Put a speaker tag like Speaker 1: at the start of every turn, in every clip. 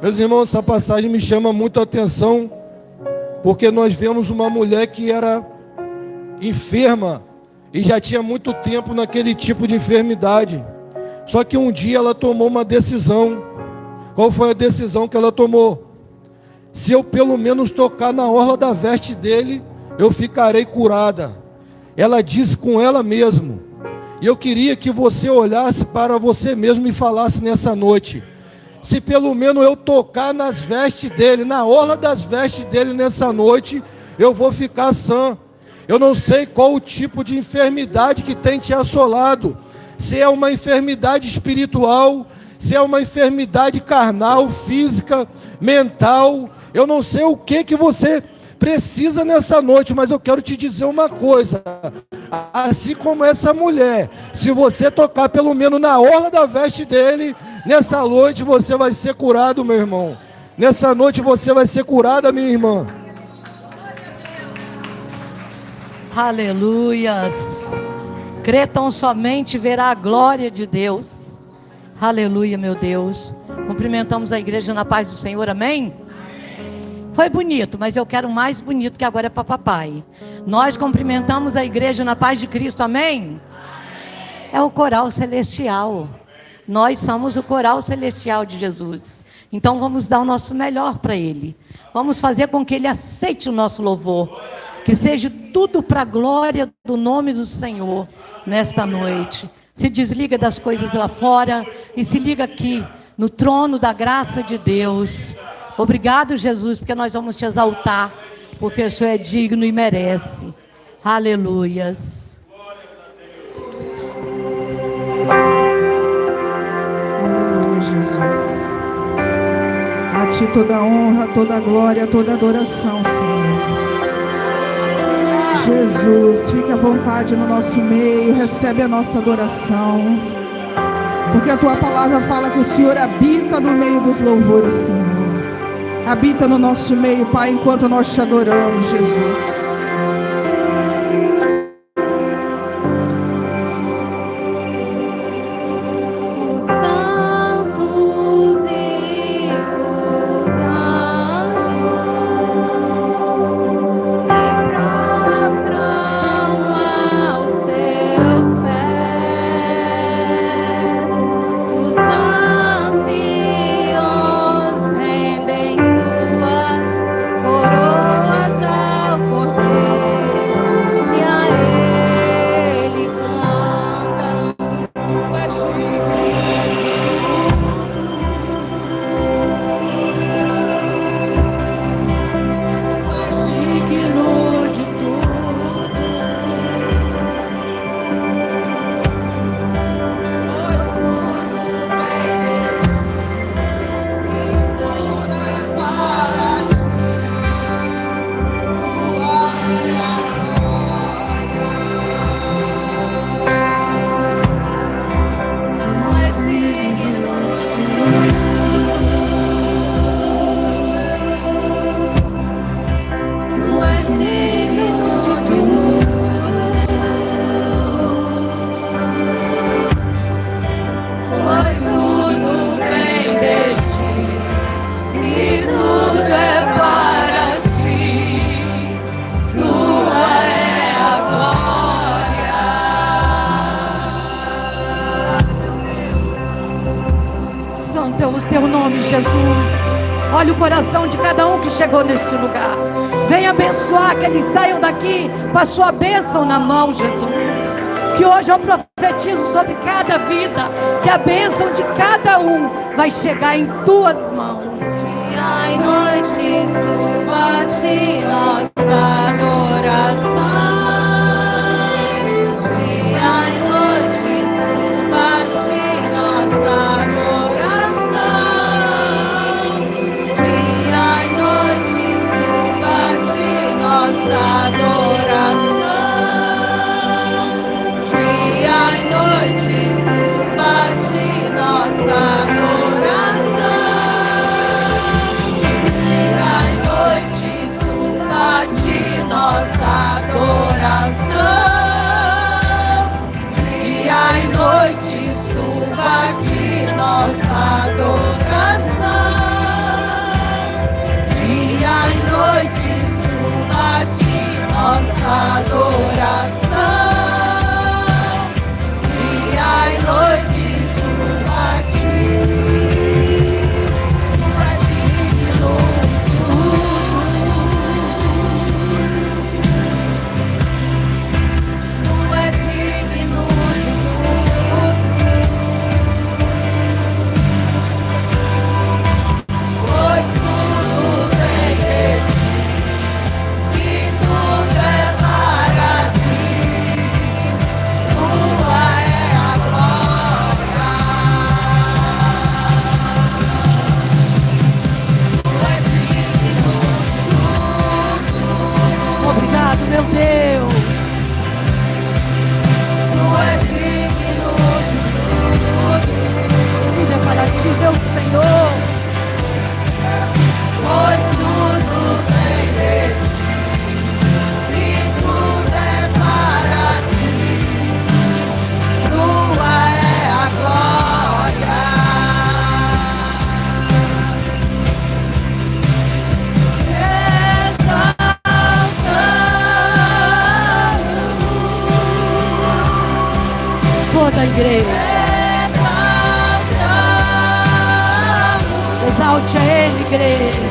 Speaker 1: Meus irmãos, essa passagem me chama muito a atenção, porque nós vemos uma mulher que era enferma e já tinha muito tempo naquele tipo de enfermidade. Só que um dia ela tomou uma decisão. Qual foi a decisão que ela tomou? Se eu pelo menos tocar na orla da veste dele, eu ficarei curada. Ela disse com ela mesma. E eu queria que você olhasse para você mesmo e falasse nessa noite: se pelo menos eu tocar nas vestes dele, na orla das vestes dele nessa noite, eu vou ficar sã. Eu não sei qual o tipo de enfermidade que tem te assolado. Se é uma enfermidade espiritual, se é uma enfermidade carnal, física, mental. Eu não sei o que você precisa nessa noite, mas eu quero te dizer uma coisa. Assim como essa mulher, se você tocar pelo menos na orla da veste dele, nessa noite você vai ser curado, meu irmão. Nessa noite você vai ser curada, minha irmã.
Speaker 2: Aleluias. Crê tão somente verá a glória de Deus. Aleluia, meu Deus. Cumprimentamos a igreja na paz do Senhor, amém? Foi bonito, mas eu quero mais bonito, que agora é para papai. Nós cumprimentamos a igreja na paz de Cristo, amém? É o coral celestial. Nós somos o coral celestial de Jesus. Então vamos dar o nosso melhor para Ele. Vamos fazer com que Ele aceite o nosso louvor. Que seja tudo para a glória do nome do Senhor nesta noite. Se desliga das coisas lá fora e se liga aqui no trono da graça de Deus. Obrigado, Jesus, porque nós vamos te exaltar, porque o Senhor é digno e merece. Aleluias.
Speaker 3: Aleluia, Jesus. A ti toda honra, toda glória, toda adoração, Senhor. Jesus, fique à vontade no nosso meio, recebe a nossa adoração, porque a tua palavra fala que o Senhor habita no meio dos louvores, Senhor. Habita no nosso meio, Pai, enquanto nós te adoramos, Jesus.
Speaker 2: Olha o coração de cada um que chegou neste lugar. Venha abençoar, que eles saiam daqui com a sua bênção na mão, Jesus. Que hoje eu profetizo sobre cada vida, que a bênção de cada um vai chegar em tuas mãos.
Speaker 4: Dia e noite suba a ti nossa adoração. Dia e noite suba a ti nossa adoração. Dia e noite suba a ti nossa adoração. Dia e noite suba a ti nossa adoração. Dia e noite suba a ti nossa adoração. Dia e noite subo a ti. Tu és digno de tudo. Tu és digno de tudo. Pois tudo vem de ti. E tudo é para ti. Tua é a glória. Tu és digno de tudo.
Speaker 2: Obrigado, meu Deus.
Speaker 4: Tu és digno de tudo.
Speaker 2: Tudo é para ti, meu Senhor.
Speaker 4: Pois tudo vem de ti. E tudo é para ti. Tua é a glória.
Speaker 2: Toda a igreja. Exalte a Ele, igreja.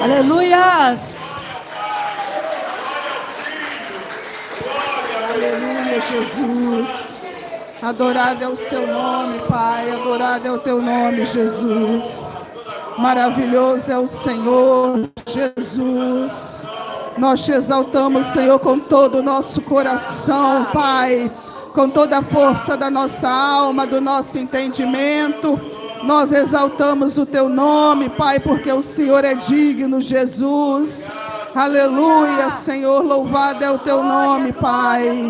Speaker 2: Aleluias.
Speaker 3: Aleluia, Jesus. Adorado é o seu nome, Pai. Adorado é o teu nome, Jesus. Maravilhoso é o Senhor, Jesus. Nós te exaltamos, Senhor, com todo o nosso coração, Pai. Com toda a força da nossa alma, do nosso entendimento. Nós exaltamos o teu nome, Pai, porque o Senhor é digno, Jesus. Aleluia, Senhor, louvado é o teu nome, Pai.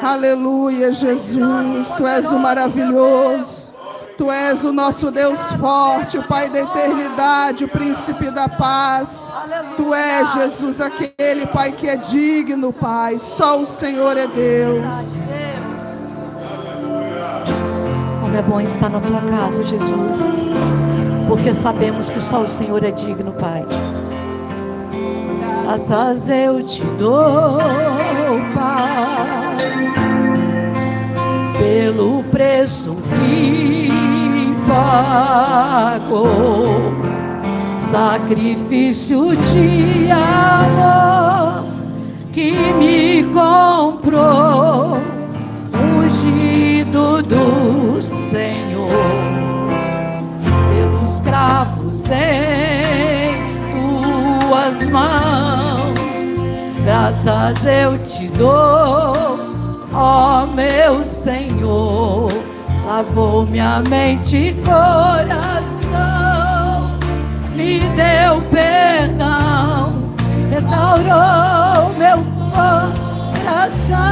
Speaker 3: Aleluia, Jesus, tu és o maravilhoso. Tu és o nosso Deus forte, o Pai da eternidade, o príncipe da paz. Tu és, Jesus, aquele, Pai, que é digno, Pai. Só o Senhor é Deus.
Speaker 2: Como é bom estar na tua casa, Jesus, porque sabemos que só o Senhor é digno, Pai. Graças eu te dou, Pai, pelo preço que pagou, sacrifício de amor que me comprou, ungido do Senhor, pelos cravos em tuas mãos. Graças eu te dou, ó meu Senhor. Lavou minha mente e coração, me deu perdão, restaurou meu coração.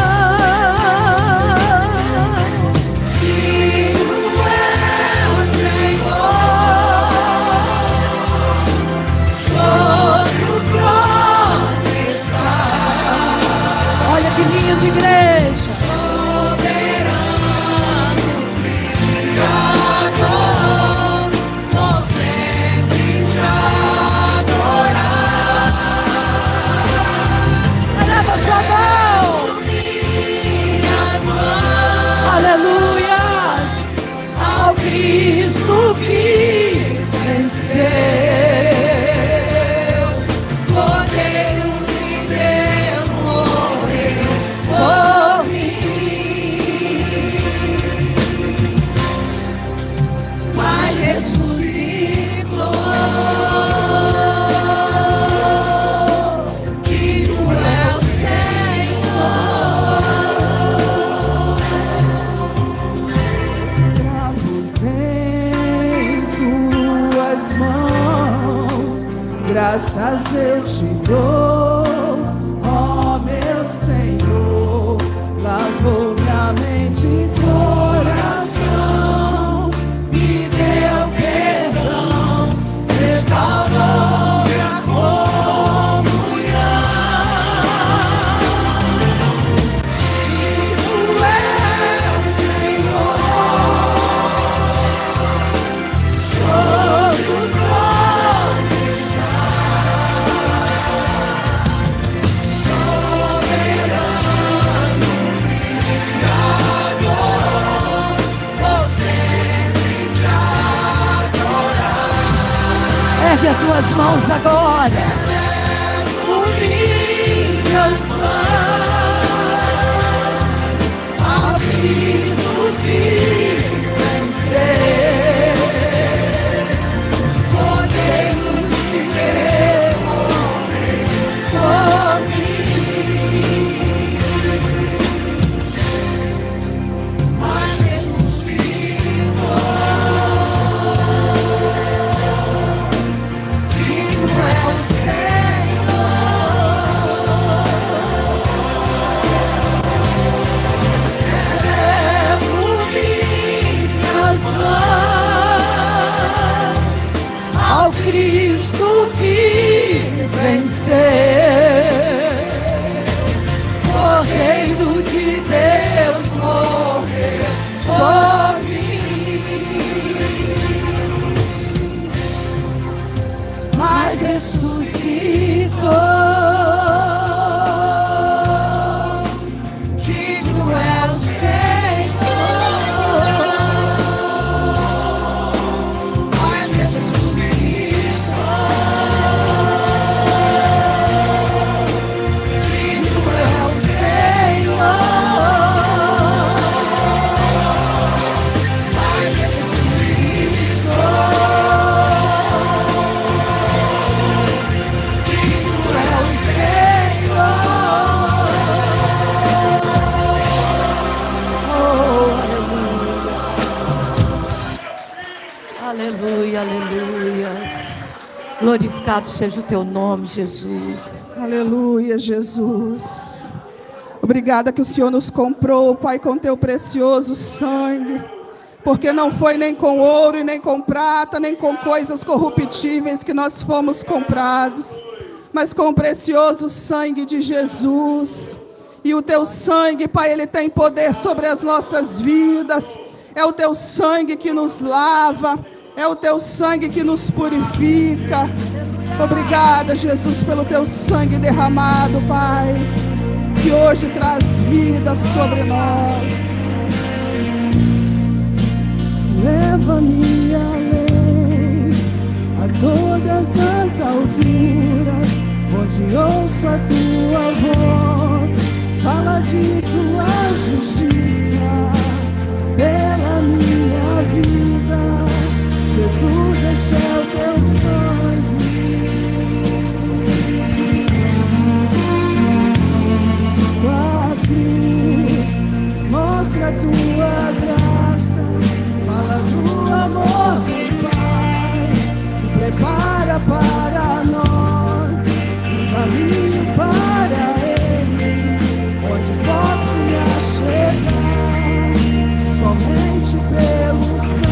Speaker 2: Olha que lindo, igreja.
Speaker 4: Soberano, Criador,
Speaker 3: graças eu te dou, ó meu Senhor, lavou minha mente e coração, me deu perdão, restaurou minha comunhão. Tu és, Senhor, sobre o trono
Speaker 2: ergue as tuas mãos agora.
Speaker 3: por minhas mãos, a Cristo que venceu, Cordeiro de Deus, por mim, mas ressuscitou. Digno é o ao Cristo que venceu, Cordeiro de Deus morreu por mim, mas ressuscitou. Digno é o
Speaker 2: Aleluia, aleluia. Glorificado seja o teu nome, Jesus.
Speaker 3: Aleluia, Jesus. Obrigada que o Senhor nos comprou, Pai, com teu precioso sangue. Porque não foi nem com ouro, e nem com prata, nem com coisas corruptíveis que nós fomos comprados, mas com o precioso sangue de Jesus. E o teu sangue, Pai, ele tem poder sobre as nossas vidas. É o teu sangue que nos lava, é o teu sangue que nos purifica. Obrigada, Jesus, pelo teu sangue derramado, Pai, que hoje traz vida sobre nós. Leva-me além, a todas as alturas, onde ouço a tua voz, fala de tua justiça pela minha vida. Jesus, este é o teu sangue. Tua cruz mostra a tua graça, fala do amor do Pai, que prepara para nós um caminho para Ele, onde posso me achegar somente pelo sangue.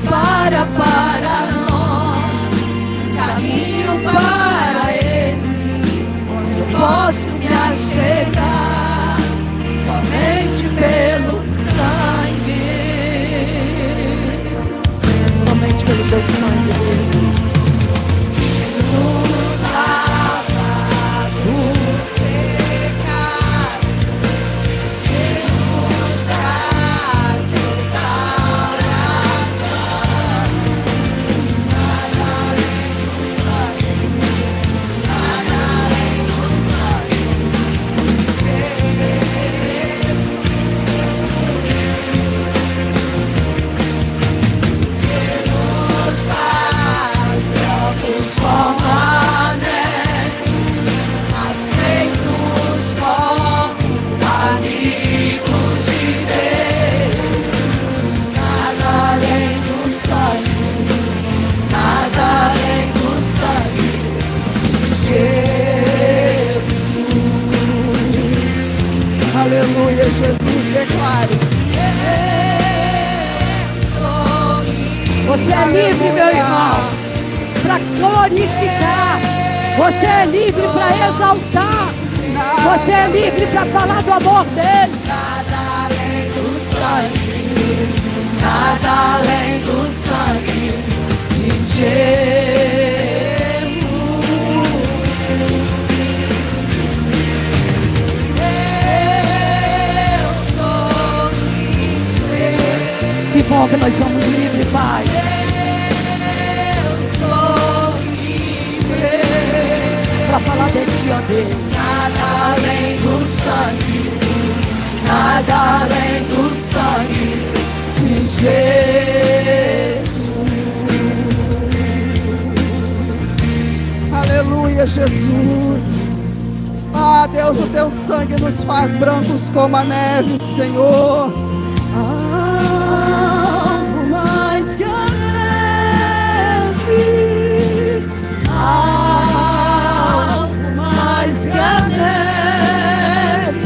Speaker 4: prepara para nós caminho para Ele, onde eu posso me achegar somente pelo sangue,
Speaker 2: Somente pelo teu sangue.
Speaker 4: nos lava do pecado e nos traz restauração. Nada além do sangue, nada além do sangue. Nos faz bravos como a neve, aceitos como amigos de Deus. Nada além do sangue, nada além do sangue de Jesus.
Speaker 3: Aleluia, Jesus, declare.
Speaker 2: Você é livre, meu irmão, para glorificar. Você é livre para exaltar. Você é livre para falar do amor dele.
Speaker 4: Nada além do sangue, nada além do sangue de Jesus. Eu sou livre.
Speaker 2: Que bom que nós somos livres, Pai.
Speaker 4: Eu sou livre.
Speaker 2: Para falar de ti, ó Deus.
Speaker 4: Nada além do sangue, nada além do sangue de Jesus.
Speaker 3: Aleluia, Jesus. Ah, Deus, o teu sangue nos faz brancos como a neve, Senhor.
Speaker 4: Algo mais que a neve, algo mais que a neve.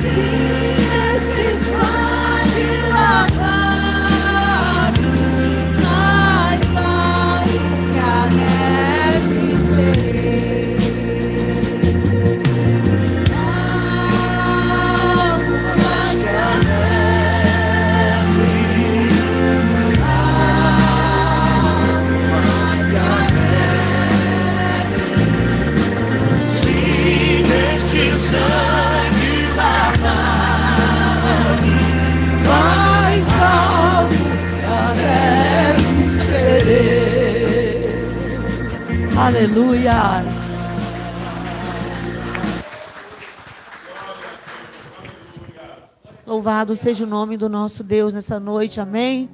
Speaker 4: Se este sangue lavado, mais que a neve serei. Algo mais que a
Speaker 5: Se nesse sangue lavado,
Speaker 4: mais alto que a neve serei.
Speaker 2: Aleluia.
Speaker 6: Louvado seja o nome do nosso Deus nessa noite, amém?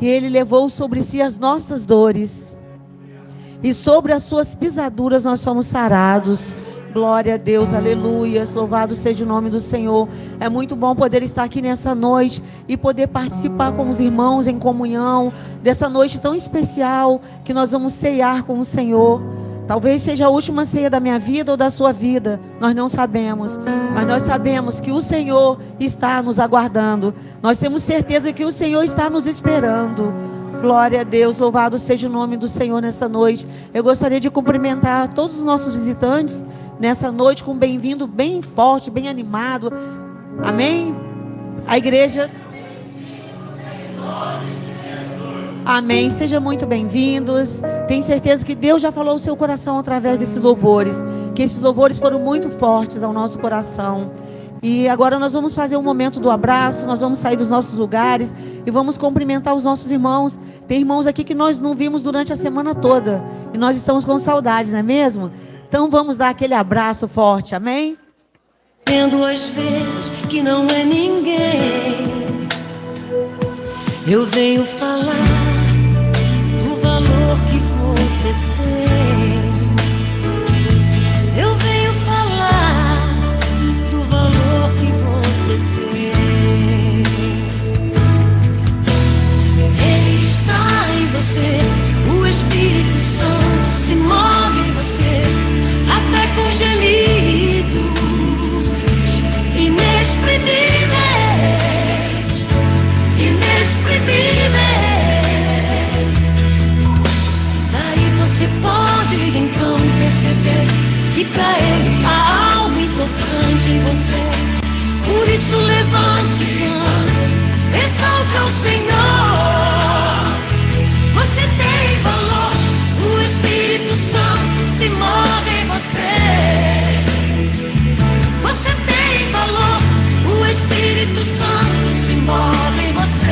Speaker 6: E Ele levou sobre si as nossas dores, e sobre as suas pisaduras nós somos sarados. Glória a Deus, aleluias, louvado seja o nome do Senhor. É muito bom poder estar aqui nessa noite e poder participar com os irmãos em comunhão, dessa noite tão especial que nós vamos ceiar com o Senhor. Talvez seja a última ceia da minha vida ou da sua vida, nós não sabemos, mas nós sabemos que o Senhor está nos aguardando. Nós temos certeza que o Senhor está nos esperando. Glória a Deus, louvado seja o nome do Senhor nessa noite. Eu gostaria de cumprimentar todos os nossos visitantes nessa noite com um bem-vindo bem forte, bem animado. Amém? A igreja... Amém, sejam muito bem-vindos. Tenho certeza que Deus já falou o seu coração através desses louvores, que esses louvores foram muito fortes ao nosso coração. E agora nós vamos fazer um momento do abraço, nós vamos sair dos nossos lugares e vamos cumprimentar os nossos irmãos. Tem irmãos aqui que nós não vimos durante a semana toda e nós estamos com saudades, não é mesmo? Então vamos dar aquele abraço forte, amém?
Speaker 7: Tendo às vezes que não é ninguém, eu venho falar do valor que você tem. Eu venho falar do valor que você tem. Ele está em você, o Espírito Santo se move em você, até com gemidos inexprimíveis, inexprimíveis. você pode então perceber que pra Ele há algo importante em você. Por isso levante e cante, exalte ao Senhor. Você tem valor, o Espírito Santo se move em você. Você tem valor, o Espírito Santo se move em você.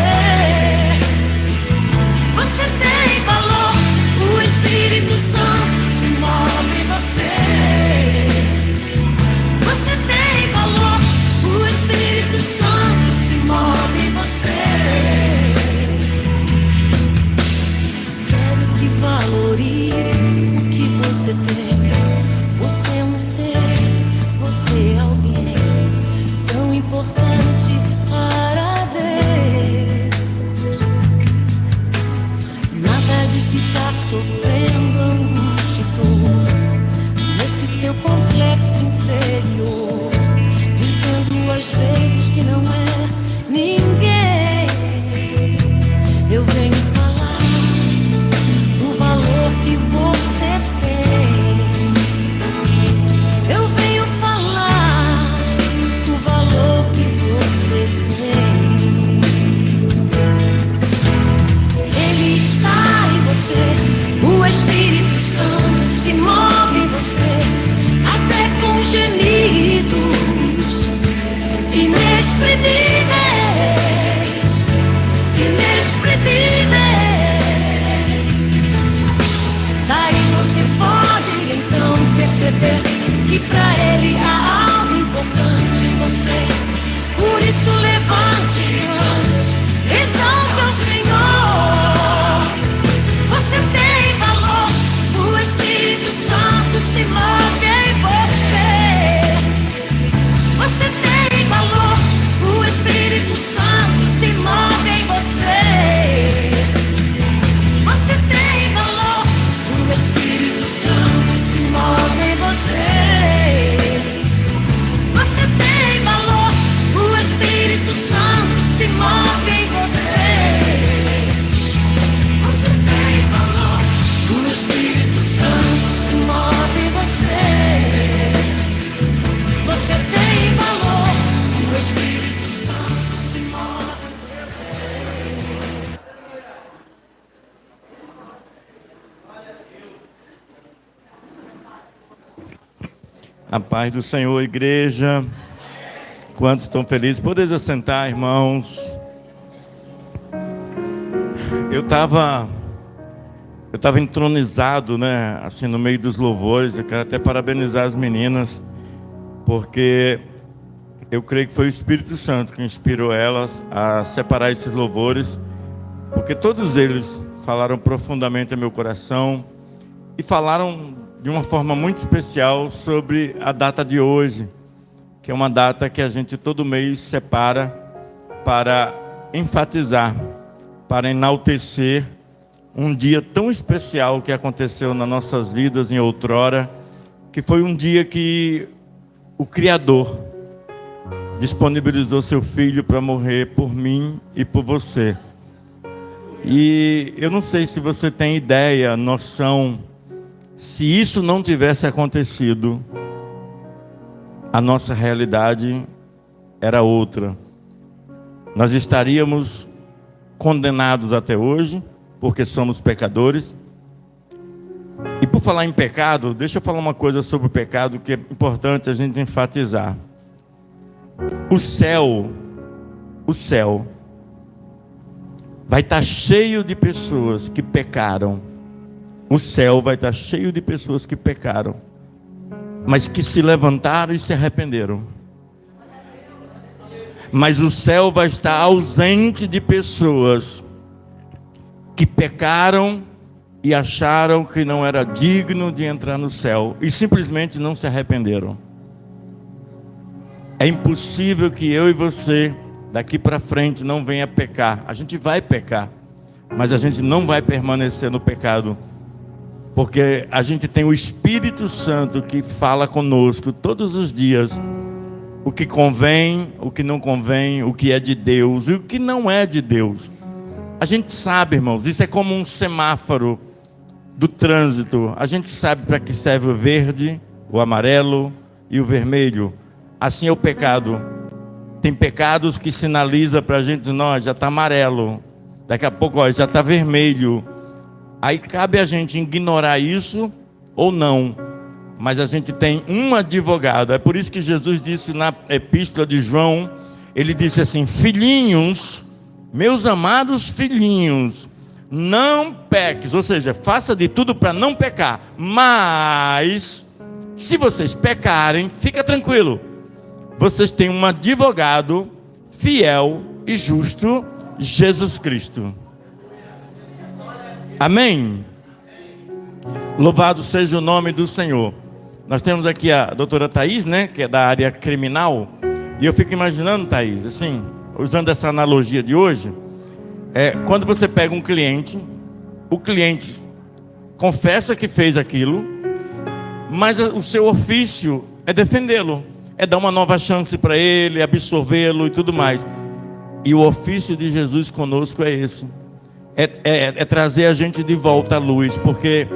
Speaker 7: Você tem valor, o Espírito Santo se move em você. Você tem valor, o Espírito Santo se move em você. Quero que valorize o que você tem. Você é um ser, você é alguém tão importante para Deus. Nada de ficar sofrendo angústia e dor nesse teu complexo inferior, dizendo às vezes que não é ninguém. Eu venho falar do valor que você tem. Eu venho falar do valor que você tem. Ele está em você, o Espírito Santo se move em você, até com gemidos inexprimíveis, inexprimíveis. Daí você pode então perceber que pra Ele há algo importante em você. Por isso levante e cante, exalte ao Senhor. Você tem valor, o Espírito Santo se move em você. Você tem valor, o Espírito Santo se move em você. Você tem valor, o Espírito Santo se move em você. Você tem valor, o Espírito Santo se move em você. Você tem valor, o Espírito Santo se move em você. Você tem valor, o Espírito Santo se move em você.
Speaker 8: A paz do Senhor, igreja. Quantos estão felizes? Podeis assentar, irmãos. Eu estava entronizado, né? Assim, no meio dos louvores. Eu quero até parabenizar as meninas, porque eu creio que foi o Espírito Santo que inspirou elas a separar esses louvores, porque todos eles falaram profundamente ao meu coração e falaram de uma forma muito especial sobre a data de hoje, que é uma data que a gente todo mês separa para enfatizar, para enaltecer um dia tão especial que aconteceu nas nossas vidas em outrora, que foi um dia que o Criador disponibilizou seu Filho para morrer por mim e por você. E eu não sei se você tem ideia, noção, se isso não tivesse acontecido, a nossa realidade era outra. Nós estaríamos condenados até hoje, porque somos pecadores. E por falar em pecado, deixa eu falar uma coisa sobre o pecado que é importante a gente enfatizar. O céu vai estar cheio de pessoas que pecaram. O céu vai estar cheio de pessoas que pecaram, mas que se levantaram e se arrependeram. Mas o céu vai estar ausente de pessoas que pecaram e acharam que não era digno de entrar no céu e simplesmente não se arrependeram. É impossível que eu e você daqui para frente não venha pecar. A gente vai pecar, mas a gente não vai permanecer no pecado, porque a gente tem o Espírito Santo que fala conosco todos os dias o que convém, o que não convém, o que é de Deus e o que não é de Deus. A gente sabe, irmãos, isso é como um semáforo do trânsito. A gente sabe para que serve o verde, o amarelo e o vermelho. Assim é o pecado. Tem pecados que sinaliza para a gente, não, já está amarelo. Daqui a pouco, ó, já está vermelho. Aí cabe a gente ignorar isso ou não. Mas a gente tem um advogado. É por isso que Jesus disse na epístola de João, ele disse assim: filhinhos, meus amados filhinhos, não peques. Ou seja, faça de tudo para não pecar. Mas, se vocês pecarem, fica tranquilo. Vocês têm um advogado fiel e justo, Jesus Cristo. Amém? Louvado seja o nome do Senhor. Nós temos aqui a doutora Thaís, né, que é da área criminal. E eu fico imaginando, Thaís, assim, usando essa analogia de hoje, quando você pega um cliente, o cliente confessa que fez aquilo, mas o seu ofício é defendê-lo, é dar uma nova chance para ele, absorvê-lo e tudo mais. E o ofício de Jesus conosco é esse: é trazer a gente de volta à luz, porque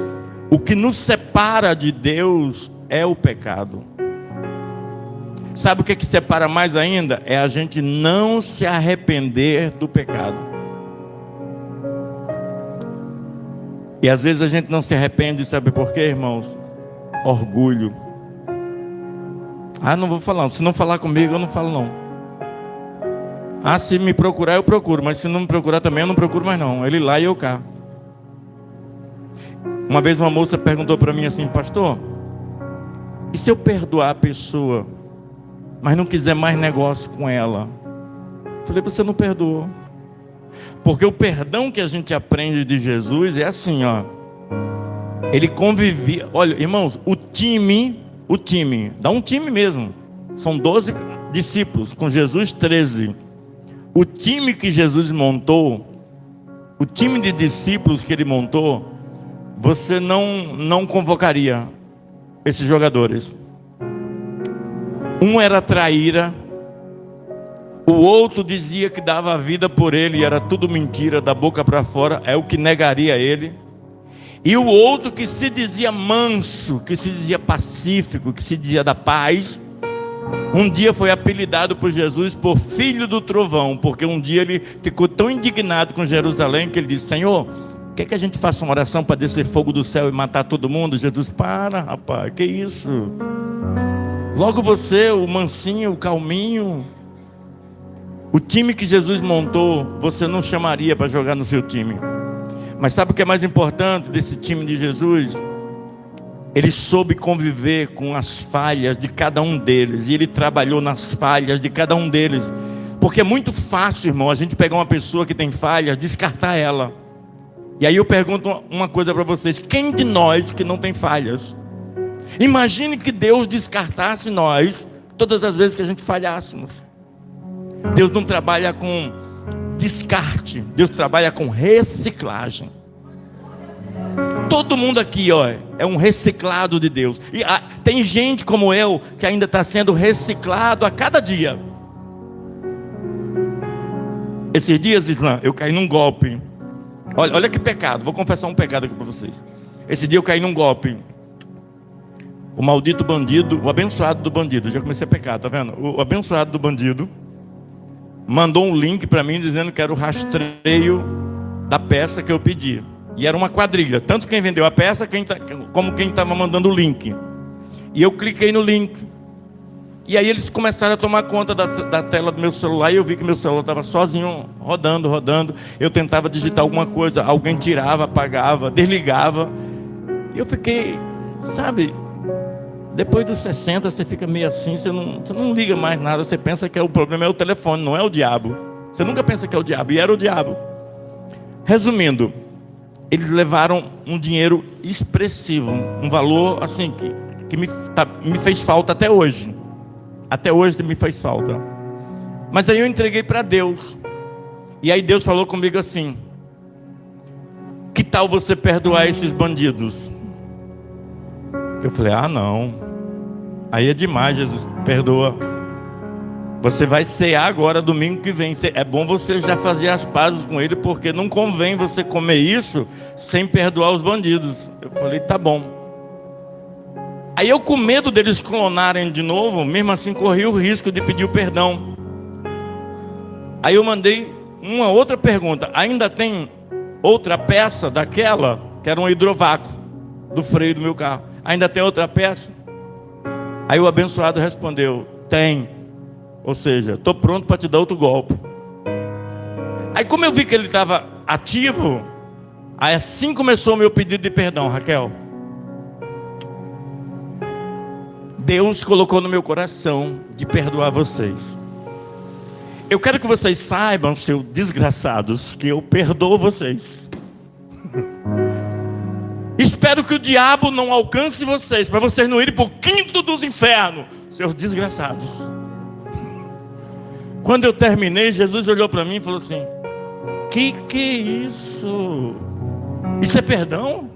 Speaker 8: o que nos separa de Deus é o pecado. Sabe o que separa mais ainda? É a gente não se arrepender do pecado. E às vezes a gente não se arrepende, sabe por quê, irmãos? Orgulho. Ah, não vou falar, se não falar comigo eu não falo não. Ah, se me procurar eu procuro, mas se não me procurar também eu não procuro mais não. Ele lá e eu cá. Uma vez uma moça perguntou para mim assim: pastor, e se eu perdoar a pessoa, mas não quiser mais negócio com ela? Eu falei: você não perdoou. Porque o perdão que a gente aprende de Jesus é assim, ó. Ele convivia. Olha, irmãos, o time, dá um time mesmo. São 12 discípulos, com Jesus 13. O time que Jesus montou, o time de discípulos que ele montou, você não convocaria esses jogadores. Um era traíra, o outro dizia que dava a vida por ele e era tudo mentira, da boca para fora, é o que negaria ele. E o outro que se dizia manso, que se dizia pacífico, que se dizia da paz, um dia foi apelidado por Jesus por filho do trovão, porque um dia ele ficou tão indignado com Jerusalém que ele disse: Senhor, quer que a gente faça uma oração para descer fogo do céu e matar todo mundo? Jesus: para, rapaz, que isso? Logo você, o mansinho, o calminho. O time que Jesus montou, você não chamaria para jogar no seu time. Mas sabe o que é mais importante desse time de Jesus? Ele soube conviver com as falhas de cada um deles, e ele trabalhou nas falhas de cada um deles. Porque é muito fácil, irmão, a gente pegar uma pessoa que tem falhas, descartar ela. E aí eu pergunto uma coisa para vocês: quem de nós que não tem falhas? Imagine que Deus descartasse nós todas as vezes que a gente falhássemos. Deus não trabalha com descarte, Deus trabalha com reciclagem. Todo mundo aqui, ó, é um reciclado de Deus. E tem gente como eu que ainda está sendo reciclado a cada dia. Esses dias, Islã, eu caí num golpe. Olha que pecado, vou confessar um pecado aqui para vocês. Esse dia eu caí num golpe. O maldito bandido, o abençoado do bandido, já comecei a pecar, tá vendo? O abençoado do bandido mandou um link para mim dizendo que era o rastreio da peça que eu pedi. E era uma quadrilha, tanto quem vendeu a peça como quem estava mandando o link. E eu cliquei no link. E aí eles começaram a tomar conta da tela do meu celular. E eu vi que meu celular estava sozinho, rodando. Eu tentava digitar alguma coisa, alguém tirava, apagava, desligava. E eu fiquei, sabe, depois dos 60 você fica meio assim, você não liga mais nada. Você pensa que o problema é o telefone, não é o diabo. Você nunca pensa que é o diabo, e era o diabo. Resumindo, eles levaram um dinheiro expressivo, um valor assim que me fez falta até hoje. Até hoje me faz falta. Mas aí eu entreguei para Deus. E aí Deus falou comigo assim: que tal você perdoar esses bandidos? Eu falei: ah, não, aí é demais, Jesus, perdoa. Você vai cear agora domingo que vem. É bom você já fazer as pazes com ele, porque não convém você comer isso sem perdoar os bandidos. Eu falei, tá bom. Aí eu, com medo deles clonarem de novo, mesmo assim corri o risco de pedir o perdão. Aí eu mandei uma outra pergunta: ainda tem outra peça daquela, que era um hidrovácuo do freio do meu carro? Ainda tem outra peça? Aí o abençoado respondeu: tem. Ou seja, estou pronto para te dar outro golpe. Aí, como eu vi que ele estava ativo, aí assim começou o meu pedido de perdão, Raquel. Deus colocou no meu coração de perdoar vocês. Eu quero que vocês saibam, seus desgraçados, que eu perdoo vocês. Espero que o diabo não alcance vocês, para vocês não irem para o quinto dos infernos, seus desgraçados. Quando eu terminei, Jesus olhou para mim e falou assim: que é isso? Isso é perdão?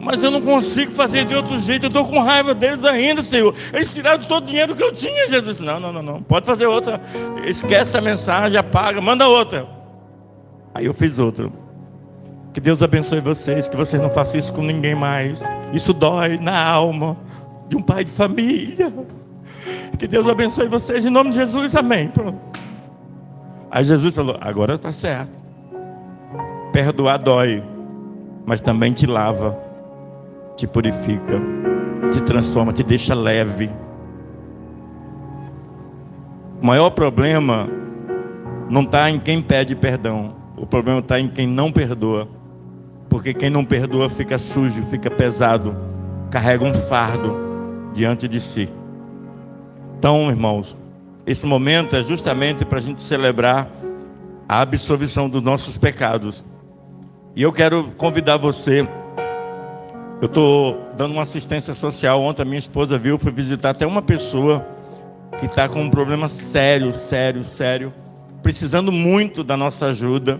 Speaker 8: Mas eu não consigo fazer de outro jeito, eu estou com raiva deles ainda, Senhor. Eles tiraram todo o dinheiro que eu tinha, Jesus. Não, pode fazer outra. Esquece a mensagem, apaga, manda outra. Aí eu fiz outra. Que Deus abençoe vocês, que vocês não façam isso com ninguém mais. Isso dói na alma de um pai de família. Que Deus abençoe vocês em nome de Jesus, amém. Pronto. Aí Jesus falou: agora está certo. Perdoar dói, mas também te lava, te purifica, te transforma, te deixa leve. O maior problema não está em quem pede perdão. O problema está em quem não perdoa. Porque quem não perdoa fica sujo, fica pesado, carrega um fardo diante de si. Então, irmãos, esse momento é justamente para a gente celebrar a absolvição dos nossos pecados. E eu quero convidar você. Eu estou dando uma assistência social. Ontem a minha esposa viu, fui visitar até uma pessoa que está com um problema sério, precisando muito da nossa ajuda.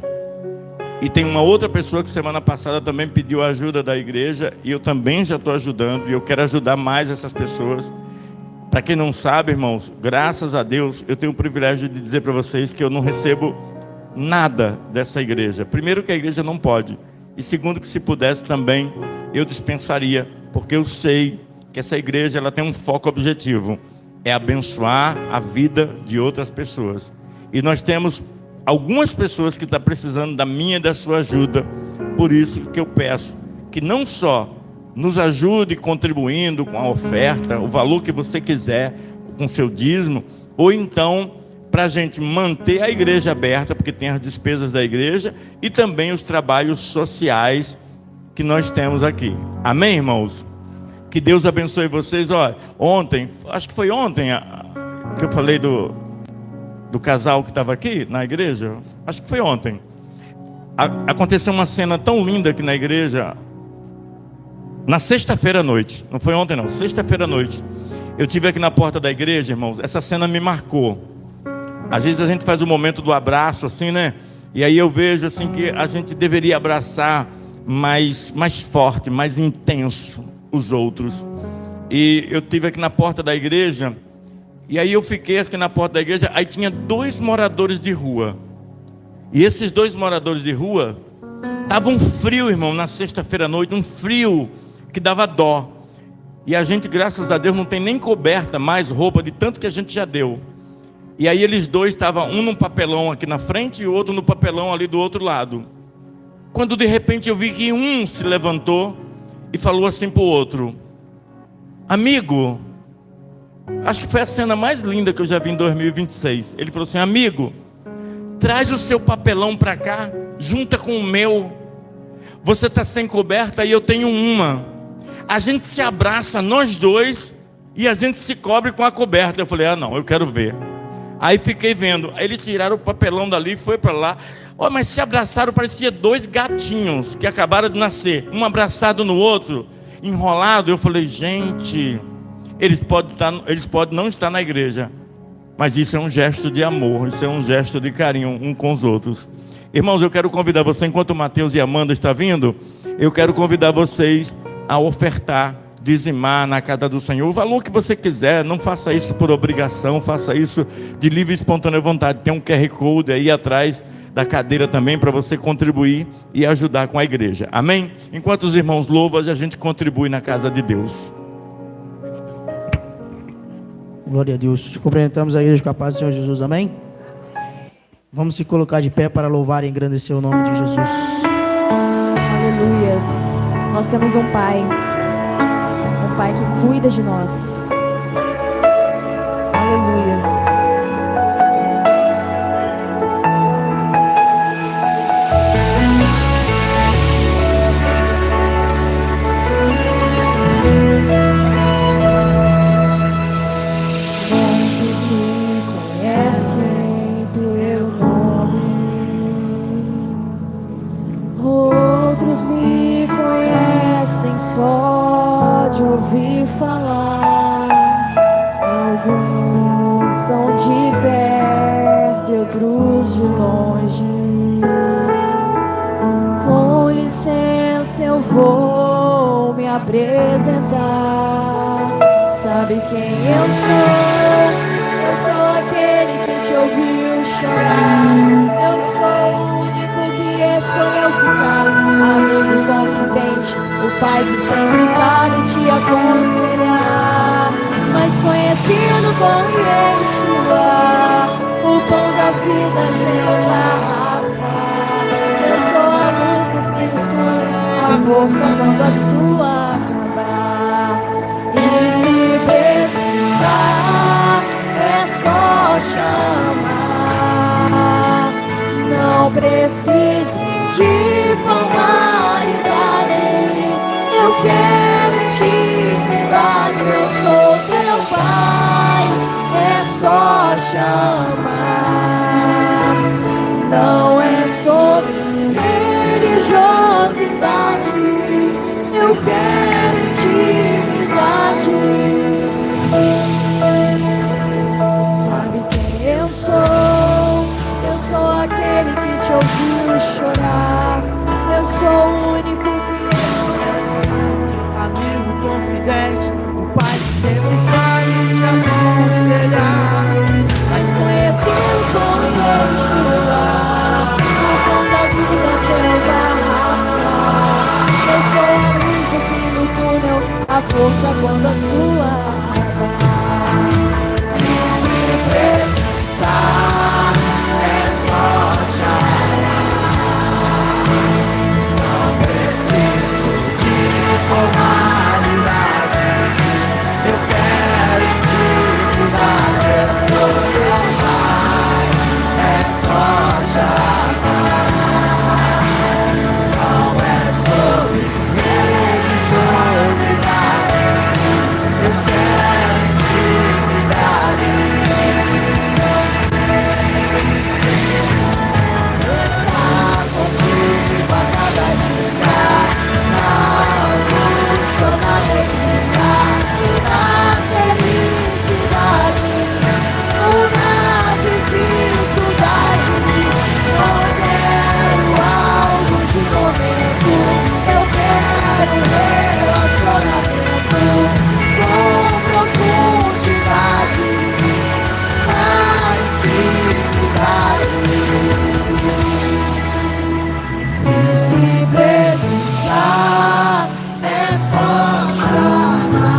Speaker 8: E tem uma outra pessoa que semana passada também pediu a ajuda da igreja, e eu também já estou ajudando, e eu quero ajudar mais essas pessoas. Para quem não sabe, irmãos, graças a Deus, eu tenho o privilégio de dizer para vocês que eu não recebo nada dessa igreja. Primeiro, que a igreja não pode, e segundo, que se pudesse também, eu dispensaria, porque eu sei que essa igreja ela tem um foco objetivo, é abençoar a vida de outras pessoas. E nós temos algumas pessoas que estão precisando da minha e da sua ajuda. Por isso que eu peço que não só nos ajude contribuindo com a oferta, o valor que você quiser, com seu dízimo, ou então para a gente manter a igreja aberta, porque tem as despesas da igreja e também os trabalhos sociais que nós temos aqui. Amém, irmãos? Que Deus abençoe vocês. Olha, ontem, acho que foi ontem que eu falei do casal que estava aqui na igreja. Acho que foi ontem. Aconteceu uma cena tão linda aqui na igreja. Na sexta-feira à noite, não foi ontem não, sexta-feira à noite, eu estive aqui na porta da igreja, irmãos. Essa cena me marcou. Às vezes a gente faz o momento do abraço assim, né? E aí eu vejo assim que a gente deveria abraçar mais forte, mais intenso os outros. E eu estive aqui na porta da igreja, e aí eu fiquei aqui na porta da igreja. Aí tinha 2 moradores de rua, e esses 2 moradores de rua estavam um frio, irmão, na sexta-feira à noite, um frio que dava dó. E a gente, graças a Deus, não tem nem coberta mais, roupa, de tanto que a gente já deu. E aí eles 2 estavam, um num papelão aqui na frente e o outro no papelão ali do outro lado. Quando de repente eu vi que um se levantou e falou assim para o outro: amigo, acho que foi a cena mais linda que eu já vi em 2026. Ele falou assim: amigo, traz o seu papelão para cá, junta com o meu. Você está sem coberta e eu tenho uma. A gente se abraça, nós 2, e a gente se cobre com a coberta. Eu falei: ah não, eu quero ver. Aí fiquei vendo. Aí eles tiraram o papelão dali e foi para lá. Oh, mas se abraçaram, parecia 2 gatinhos que acabaram de nascer, um abraçado no outro, enrolado. Eu falei: gente, eles podem não estar na igreja, mas isso é um gesto de amor, isso é um gesto de carinho um com os outros. Irmãos, eu quero convidar você, enquanto o Mateus e a Amanda estão vindo, eu quero convidar vocês a ofertar, dizimar na casa do Senhor o valor que você quiser. Não faça isso por obrigação, faça isso de livre e espontânea vontade. Tem um QR Code aí atrás da cadeira também, para você contribuir e ajudar com a igreja. Amém? Enquanto os irmãos louvam, a gente contribui na casa de Deus.
Speaker 9: Glória a Deus. Cumprimentamos a igreja com a paz do Senhor Jesus. Amém? Vamos se colocar de pé para louvar e engrandecer o nome de Jesus.
Speaker 10: Aleluias. Nós temos um Pai que cuida de nós. Aleluias. Muitos me conhecem pelo nome, outros me conhecem só de ouvir falar. Alguns são de perto e outros de longe. Com licença eu vou me apresentar. Sabe quem eu sou? Eu sou aquele que te ouviu chorar. Eu sou o único que escolheu ficar. Amigo confidente, o Pai que sempre sabe te aconselhar. Mais conhecido como Yeshua, o pão da vida Jeová. Eu sou a luz do fim do túnel, a força quando a sua acabar. E se precisar, é só chamar. Não preciso de formalidade. Eu quero intimidade. Eu sou teu Pai, é só chamar. Não é sobre religiosidade. Eu quero intimidade. Sabe quem eu sou? Eu sou aquele que te ouviu chorar. Eu sou o único que
Speaker 9: Amigo confidente, o Pai que sempre sabe te aconselhar.
Speaker 10: mais conhecido como Yeshua, o pão da vida Jeová. Eu sou a luz do fim do túnel, a força quando a sua acabar. E se precisar, é só chamar. Não preciso de formalidade. Eu quero intimidade. Eu sou teu Pai, é só chamar. Não é sobre religiosidade. Eu quero intimidade. Estar contigo a cada dia, na angústia ou na alegria, e na felicidade, ou na dificuldade. Não quero algo de momento, eu quero um relacionamento com profundidade, na intimidade. E se precisar, é só chamar.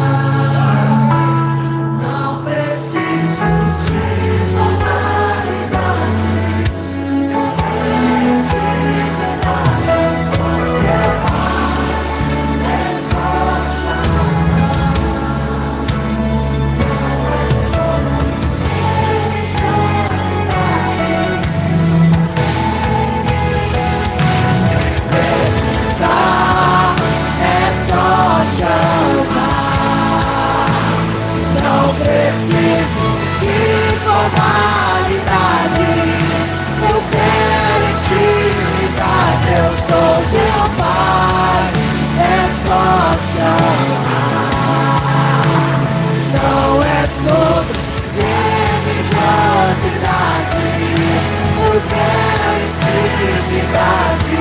Speaker 10: Não preciso de formalidade. Eu quero intimidade. Eu sou teu Pai, é só chamar. Não é sobre religiosidade. Precisar, é só chamar. Não preciso de formalidade. Eu quero intimidade. Eu sou teu Pai, é só chamar. Não é sobre religiosidade. Eu quero intimidade.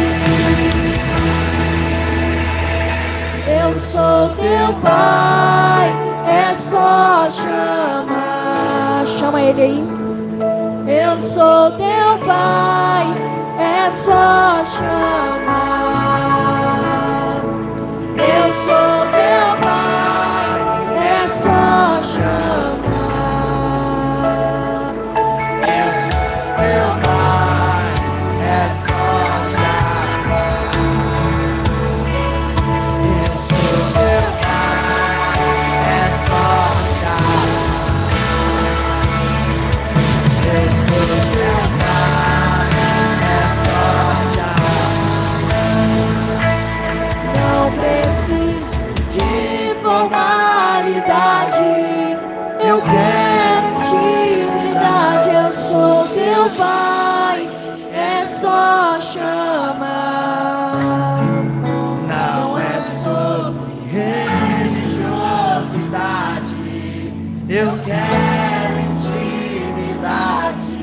Speaker 10: Eu sou teu Pai, é só chamar. Chama ele aí. Eu sou teu Pai, é só chamar. Eu sou teu pai, é só chamar. Eu sou teu pai, é só chamar. Eu sou teu pai, é só chamar. Eu sou teu pai, é só chamar. Não preciso de formalidade, eu quero intimidade. Eu sou teu pai, é só chamar. Não é sobre religiosidade, eu quero intimidade.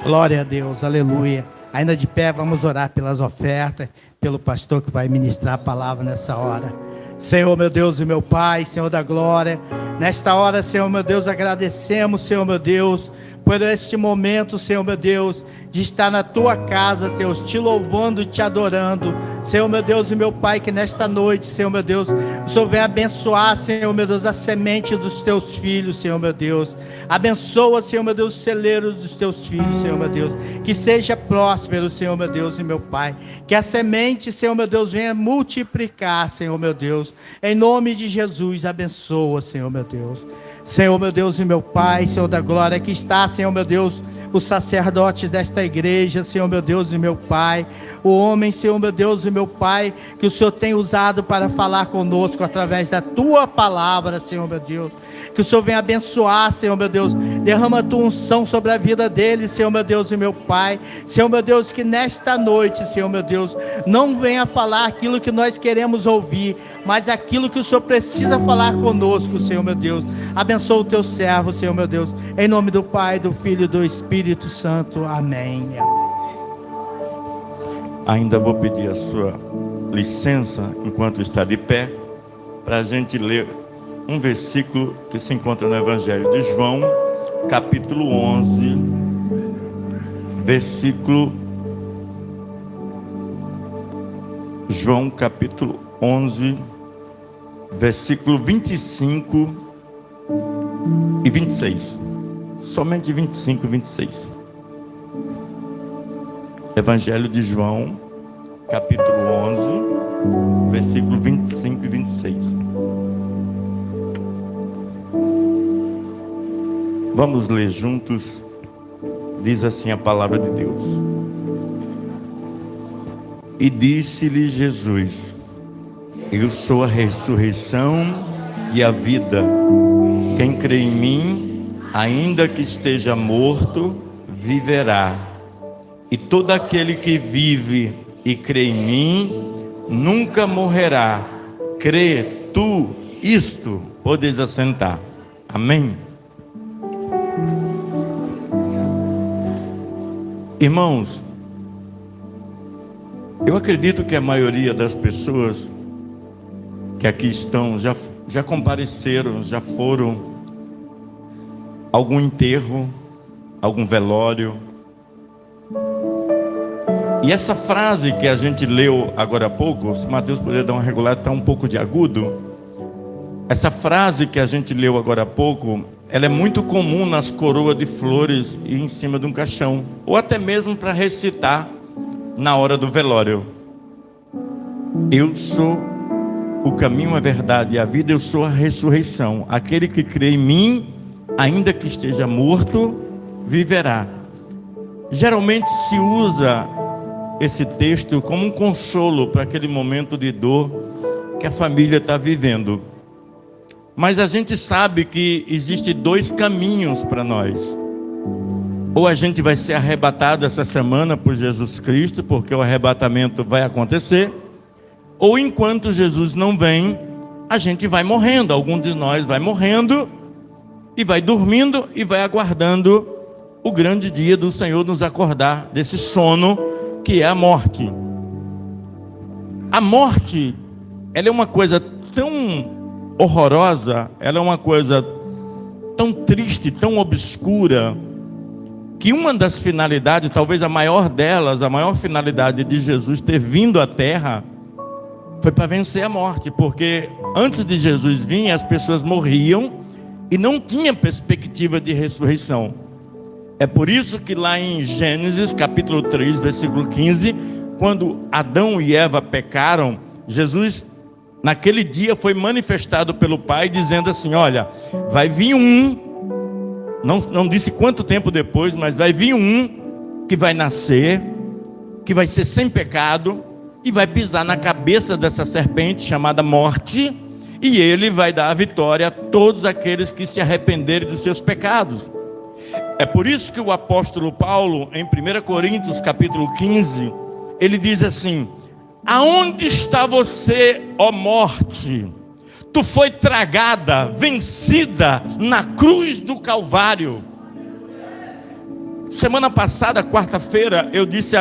Speaker 9: Glória a Deus, aleluia. Ainda de pé, vamos orar pelas ofertas, pelo pastor que vai ministrar a palavra nessa hora. Senhor, meu Deus e meu Pai, Senhor da glória, nesta hora, Senhor, meu Deus, agradecemos, Senhor, meu Deus, por este momento, Senhor, meu Deus, de estar na tua casa, Deus, te louvando e te adorando. Senhor, meu Deus e meu Pai, que nesta noite, Senhor, meu Deus, o Senhor venha abençoar, Senhor, meu Deus, a semente dos teus filhos, Senhor, meu Deus. Abençoa, Senhor, meu Deus, os celeiros dos teus filhos, Senhor, meu Deus. Que seja próspero, Senhor, meu Deus e meu Pai. Que a semente, Senhor, meu Deus, venha multiplicar, Senhor, meu Deus. Em nome de Jesus, abençoa, Senhor, meu Deus. Senhor, meu Deus e meu Pai, Senhor da glória, que está, Senhor, meu Deus, os sacerdotes desta igreja, Senhor, meu Deus e meu Pai, o homem, Senhor, meu Deus e meu Pai, que o Senhor tem usado para falar conosco através da tua palavra, Senhor, meu Deus. Que o Senhor venha abençoar, Senhor, meu Deus. Derrama a tua unção sobre a vida deles, Senhor, meu Deus e meu Pai. Senhor, meu Deus, que nesta noite, Senhor, meu Deus, não venha falar aquilo que nós queremos ouvir, mas aquilo que o Senhor precisa falar conosco, Senhor, meu Deus. Abençoa o teu servo, Senhor, meu Deus. Em nome do Pai, do Filho e do Espírito Santo. Amém.
Speaker 8: Ainda vou pedir a sua licença, enquanto está de pé, para a gente ler um versículo que se encontra no Evangelho de João, capítulo 11, versículo... João, capítulo 11, versículo 25 e 26. Somente 25 e 26. Evangelho de João, capítulo 11, versículo 25 e 26. Vamos ler juntos. Diz assim a palavra de Deus. E disse-lhe Jesus: eu sou a ressurreição e a vida. Quem crê em mim, ainda que esteja morto, viverá. E todo aquele que vive e crê em mim, nunca morrerá. Crê tu isto? Podes assentar. Amém. Irmãos, eu acredito que a maioria das pessoas que aqui estão já compareceram, já foram a algum enterro, algum velório. E essa frase que a gente leu agora há pouco, se Mateus puder dar uma regulada, está um pouco de agudo. Essa frase que a gente leu agora há pouco, ela é muito comum nas coroas de flores e em cima de um caixão, ou até mesmo para recitar na hora do velório. Eu sou o caminho, a verdade e a vida, eu sou a ressurreição. Aquele que crê em mim, ainda que esteja morto, viverá. Geralmente se usa esse texto como um consolo para aquele momento de dor que a família está vivendo. Mas a gente sabe que existem dois caminhos para nós. Ou a gente vai ser arrebatado essa semana por Jesus Cristo, porque o arrebatamento vai acontecer. Ou enquanto Jesus não vem, a gente vai morrendo. Algum de nós vai morrendo e vai dormindo e vai aguardando o grande dia do Senhor nos acordar desse sono que é a morte. A morte ela é uma coisa tão horrorosa, ela é uma coisa tão triste, tão obscura, que uma das finalidades, talvez a maior delas, a maior finalidade de Jesus ter vindo à terra, foi para vencer a morte, porque antes de Jesus vir, as pessoas morriam e não tinha perspectiva de ressurreição. É por isso que lá em Gênesis capítulo 3, versículo 15, quando Adão e Eva pecaram, Jesus naquele dia foi manifestado pelo Pai dizendo assim: olha, vai vir um, não disse quanto tempo depois, mas vai vir um que vai nascer, que vai ser sem pecado, e vai pisar na cabeça dessa serpente chamada morte, e ele vai dar a vitória a todos aqueles que se arrependerem dos seus pecados. É por isso que o apóstolo Paulo, em 1 Coríntios capítulo 15, ele diz assim: aonde está você, ó morte? Tu foi tragada, vencida na cruz do Calvário. Semana passada, quarta-feira, eu disse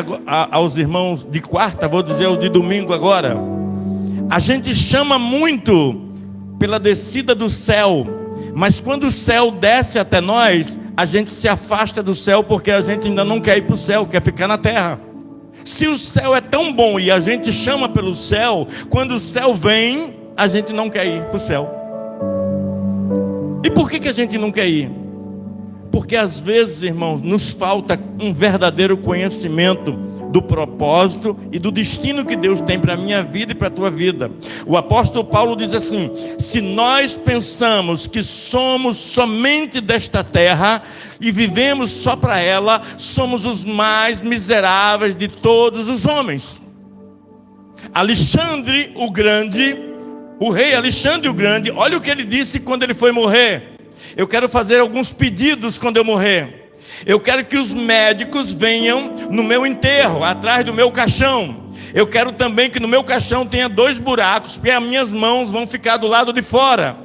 Speaker 8: aos irmãos de quarta, vou dizer os de domingo agora. A gente chama muito pela descida do céu, mas quando o céu desce até nós, a gente se afasta do céu porque a gente ainda não quer ir para o céu, quer ficar na terra. Se o céu é tão bom e a gente chama pelo céu, quando o céu vem, a gente não quer ir para o céu. E por que a gente não quer ir? Porque às vezes, irmãos, nos falta um verdadeiro conhecimento do propósito e do destino que Deus tem para a minha vida e para a tua vida. O apóstolo Paulo diz assim: se nós pensamos que somos somente desta terra e vivemos só para ela, somos os mais miseráveis de todos os homens. Alexandre o Grande, o rei Alexandre o Grande, olha o que ele disse quando ele foi morrer: eu quero fazer alguns pedidos quando eu morrer. Eu quero que os médicos venham no meu enterro, atrás do meu caixão. Eu quero também que no meu caixão tenha 2 buracos, porque as minhas mãos vão ficar do lado de fora.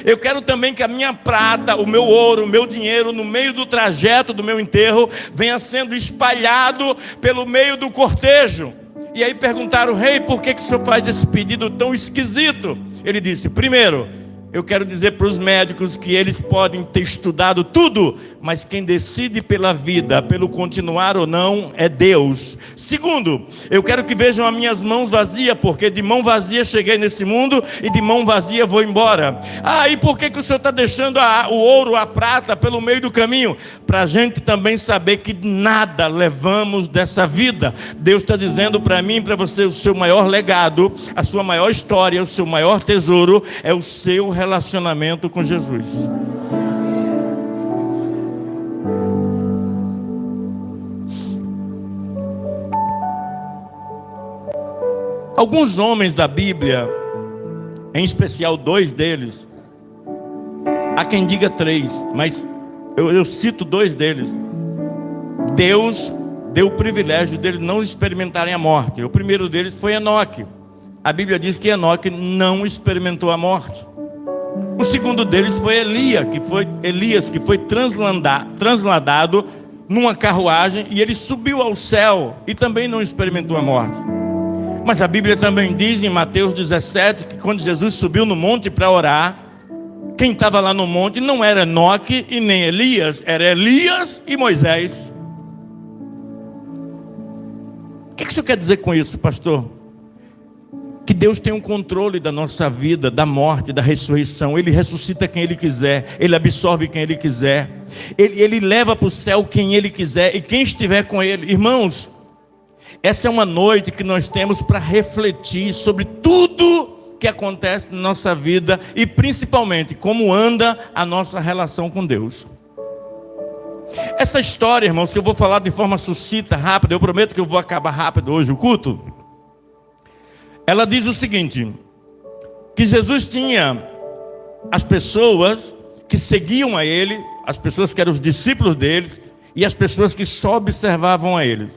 Speaker 8: Eu quero também que a minha prata, o meu ouro, o meu dinheiro, no meio do trajeto do meu enterro, venha sendo espalhado pelo meio do cortejo. E aí perguntaram: rei, por que o senhor faz esse pedido tão esquisito? Ele disse: primeiro, eu quero dizer para os médicos que eles podem ter estudado tudo, mas quem decide pela vida, pelo continuar ou não, é Deus. Segundo, eu quero que vejam as minhas mãos vazias, porque de mão vazia cheguei nesse mundo e de mão vazia vou embora. Ah, e por que o senhor está deixando o ouro, a prata pelo meio do caminho? Para a gente também saber que nada levamos dessa vida. Deus está dizendo para mim e para você: o seu maior legado, a sua maior história, o seu maior tesouro é o seu relacionamento com Jesus. Alguns homens da Bíblia, em especial 2 deles, há quem diga 3, mas eu cito 2 deles. Deus deu o privilégio deles não experimentarem a morte. O primeiro deles foi Enoque. A Bíblia diz que Enoque não experimentou a morte. O segundo deles foi Elias, que foi transladado numa carruagem, e ele subiu ao céu e também não experimentou a morte. Mas a Bíblia também diz em Mateus 17 que quando Jesus subiu no monte para orar, quem estava lá no monte não era Enoque e nem Elias, era Elias e Moisés. O que isso quer dizer com isso, pastor? Que Deus tem um controle da nossa vida, da morte, da ressurreição. Ele ressuscita quem Ele quiser, Ele absorve quem Ele quiser, Ele leva para o céu quem Ele quiser e quem estiver com Ele. Irmãos, essa é uma noite que nós temos para refletir sobre tudo que acontece na nossa vida e principalmente como anda a nossa relação com Deus. Essa história, irmãos, que eu vou falar de forma sucinta, rápida, eu prometo que eu vou acabar rápido hoje o culto. Ela diz o seguinte: que Jesus tinha as pessoas que seguiam a Ele, as pessoas que eram os discípulos dele, e as pessoas que só observavam a Ele.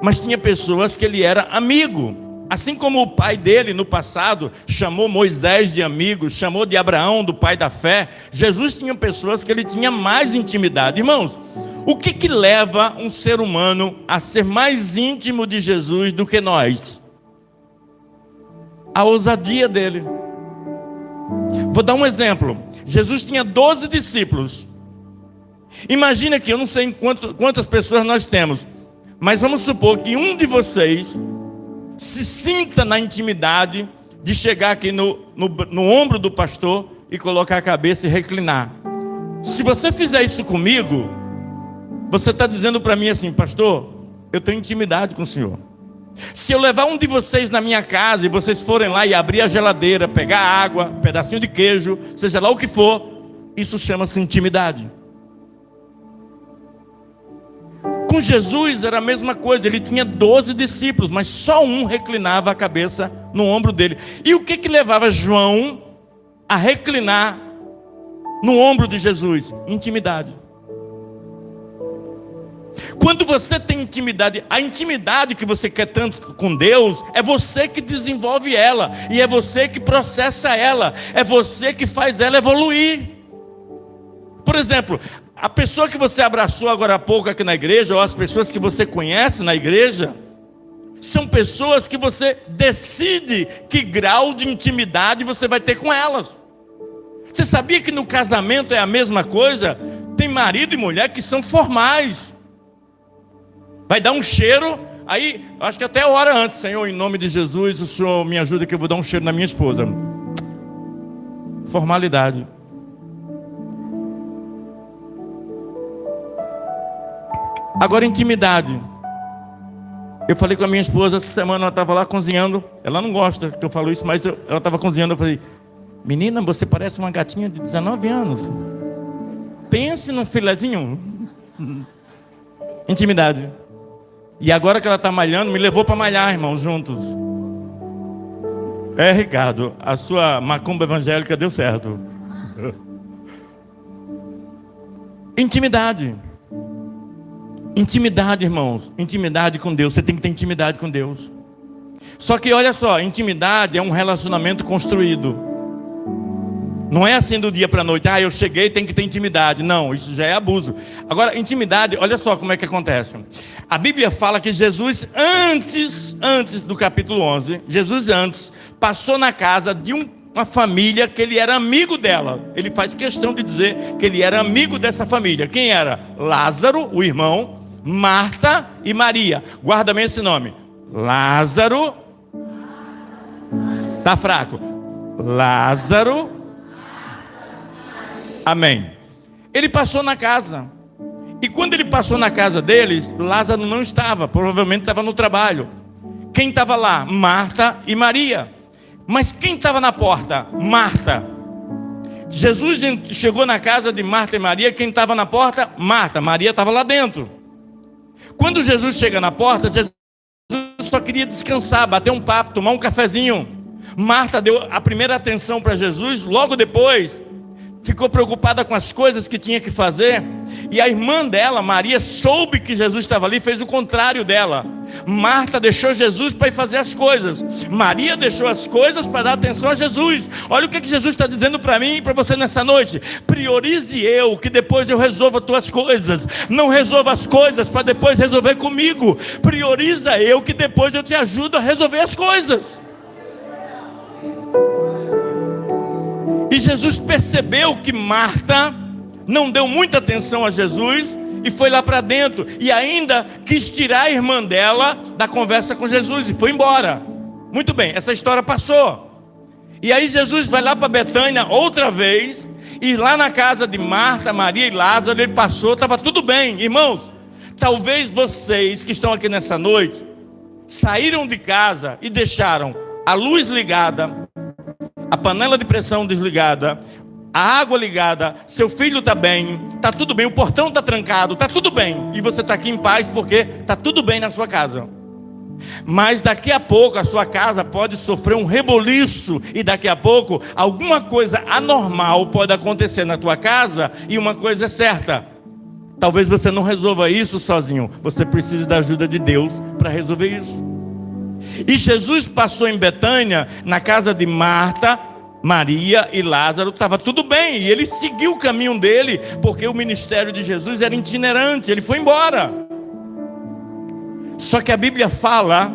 Speaker 8: Mas tinha pessoas que Ele era amigo. Assim como o pai dele no passado chamou Moisés de amigo, chamou de Abraão, do pai da fé, Jesus tinha pessoas que Ele tinha mais intimidade. Irmãos, o que leva um ser humano a ser mais íntimo de Jesus do que nós? a ousadia dele. Vou dar um exemplo. Jesus tinha 12 discípulos. Imagina que, eu não sei quantas pessoas nós temos, mas vamos supor que um de vocês se sinta na intimidade de chegar aqui no ombro do pastor e colocar a cabeça e reclinar. Se você fizer isso comigo, você está dizendo para mim assim: pastor, eu tenho intimidade com o senhor. Se eu levar um de vocês na minha casa e vocês forem lá e abrir a geladeira, pegar água, um pedacinho de queijo, seja lá o que for, isso chama-se intimidade. Com Jesus era a mesma coisa. Ele tinha 12 discípulos, mas só um reclinava a cabeça no ombro dele. E o que levava João a reclinar no ombro de Jesus? Intimidade. Quando você tem intimidade, a intimidade que você quer tanto com Deus, é você que desenvolve ela, e é você que processa ela, é você que faz ela evoluir. Por exemplo, a pessoa que você abraçou agora há pouco aqui na igreja, ou as pessoas que você conhece na igreja, são pessoas que você decide que grau de intimidade você vai ter com elas. Você sabia que no casamento é a mesma coisa? Tem marido e mulher que são formais. Vai dar um cheiro, aí acho que até hora antes: Senhor, em nome de Jesus, o Senhor me ajuda que eu vou dar um cheiro na minha esposa. Formalidade. Agora, intimidade. Eu falei com a minha esposa essa semana, ela estava lá cozinhando. Ela não gosta que eu falo isso, mas ela estava cozinhando. Eu falei: menina, você parece uma gatinha de 19 anos. Pense num filezinho. Intimidade. E agora que ela está malhando, me levou para malhar, irmãos, juntos. Ricardo, a sua macumba evangélica deu certo. Intimidade. Intimidade, irmãos. Intimidade com Deus. Você tem que ter intimidade com Deus. Só que olha só, intimidade é um relacionamento construído. Não é assim do dia para a noite: eu cheguei, tem que ter intimidade. Não, isso já é abuso. Agora, intimidade, olha só como é que acontece. A Bíblia fala que Jesus antes do capítulo 11, Jesus antes passou na casa de uma família que ele era amigo dela. Ele faz questão de dizer que ele era amigo dessa família. Quem era? Lázaro, o irmão, Marta e Maria. Guarda bem esse nome. Lázaro. Tá fraco. Lázaro. Amém. Ele passou na casa. E quando ele passou na casa deles, Lázaro não estava. Provavelmente estava no trabalho. Quem estava lá? Marta e Maria. Mas quem estava na porta? Marta. Jesus chegou na casa de Marta e Maria. Quem estava na porta? Marta. Maria estava lá dentro. Quando Jesus chega na porta, Jesus só queria descansar, bater um papo, tomar um cafezinho. Marta deu a primeira atenção para Jesus. Logo depois, ficou preocupada com as coisas que tinha que fazer. E a irmã dela, Maria, soube que Jesus estava ali, fez o contrário dela. Marta deixou Jesus para ir fazer as coisas. Maria deixou as coisas para dar atenção a Jesus. Olha o que Jesus está dizendo para mim e para você nessa noite: priorize eu, que depois eu resolvo as tuas coisas. Não resolva as coisas para depois resolver comigo. Prioriza eu, que depois eu te ajudo a resolver as coisas. E Jesus percebeu que Marta não deu muita atenção a Jesus e foi lá para dentro, e ainda quis tirar a irmã dela da conversa com Jesus e foi embora. Muito bem, essa história passou. E aí Jesus vai lá para Betânia outra vez, e lá na casa de Marta, Maria e Lázaro, ele passou, estava tudo bem. Irmãos, talvez vocês que estão aqui nessa noite saíram de casa e deixaram a luz ligada, a panela de pressão desligada, a água ligada, seu filho está bem, está tudo bem, o portão está trancado, está tudo bem, e você está aqui em paz porque está tudo bem na sua casa. Mas daqui a pouco a sua casa pode sofrer um reboliço, e daqui a pouco alguma coisa anormal pode acontecer na tua casa. E uma coisa é certa: talvez você não resolva isso sozinho, você precisa da ajuda de Deus para resolver isso. E Jesus passou em Betânia, na casa de Marta, Maria e Lázaro. Estava tudo bem, e ele seguiu o caminho dele, porque o ministério de Jesus era itinerante, ele foi embora. Só que a Bíblia fala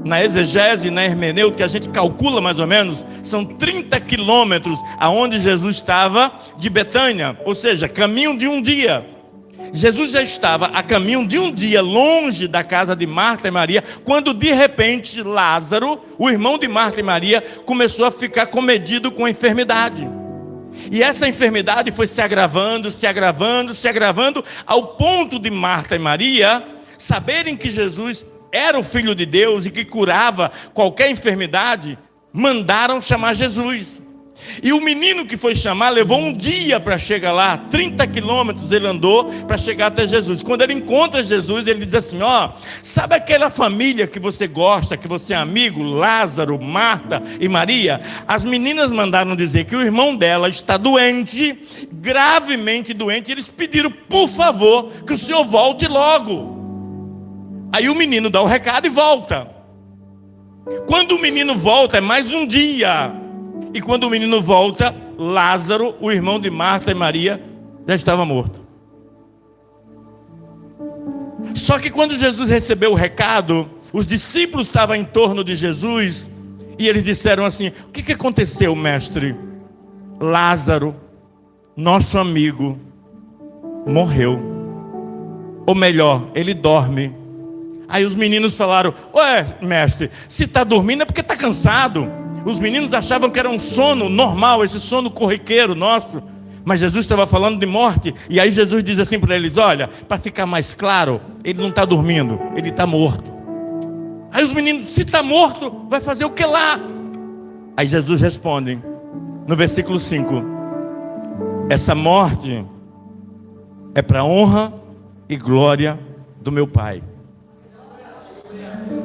Speaker 8: Na exegese, na hermenêutica, a gente calcula mais ou menos, são 30 quilômetros aonde Jesus estava de Betânia, ou seja, caminho de um dia. Jesus já estava a caminho de um dia, longe da casa de Marta e Maria, quando de repente Lázaro, o irmão de Marta e Maria, começou a ficar comedido com a enfermidade. E essa enfermidade foi se agravando, se agravando, se agravando, ao ponto de Marta e Maria saberem que Jesus era o Filho de Deus e que curava qualquer enfermidade, mandaram chamar Jesus. E o menino que foi chamar levou um dia para chegar lá, 30 quilômetros ele andou para chegar até Jesus. Quando ele encontra Jesus, ele diz assim: ó, sabe aquela família que você gosta, que você é amigo, Lázaro, Marta e Maria? As meninas mandaram dizer que o irmão dela está doente, gravemente doente, e eles pediram, por favor, que o senhor volte logo. Aí o menino dá o recado e volta. Quando o menino volta, é mais um dia. E quando o menino volta, Lázaro, o irmão de Marta e Maria, já estava morto. Só que quando Jesus recebeu o recado, os discípulos estavam em torno de Jesus, e eles disseram assim: o que aconteceu, mestre? Lázaro, nosso amigo, morreu. Ou melhor, ele dorme. Aí os meninos falaram: ué, mestre, se está dormindo é porque está cansado. Os meninos achavam que era um sono normal, esse sono corriqueiro nosso. Mas Jesus estava falando de morte. E aí Jesus diz assim para eles: olha, para ficar mais claro, ele não está dormindo, ele está morto. Aí os meninos: se está morto, vai fazer o que lá? Aí Jesus responde, no versículo 5: essa morte é para a honra e glória do meu Pai.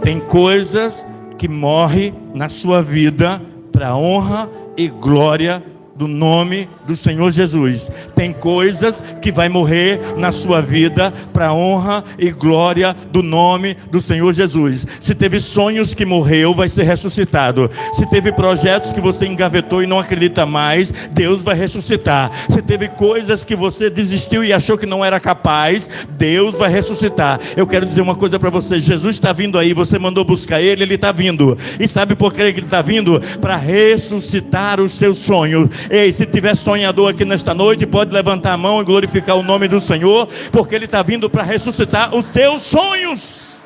Speaker 8: Tem coisas que morrem na sua vida para a honra e glória do nome do Senhor Jesus. Tem coisas que vai morrer na sua vida para a honra e glória do nome do Senhor Jesus. Se teve sonhos que morreu, vai ser ressuscitado. Se teve projetos que você engavetou e não acredita mais, Deus vai ressuscitar. Se teve coisas que você desistiu e achou que não era capaz, Deus vai ressuscitar. Eu quero dizer uma coisa para você: Jesus está vindo aí, você mandou buscar Ele, Ele está vindo. E sabe por que Ele está vindo? Para ressuscitar os seus sonhos. Ei, se tiver sonhador aqui nesta noite, pode levantar a mão e glorificar o nome do Senhor, porque Ele está vindo para ressuscitar os teus sonhos.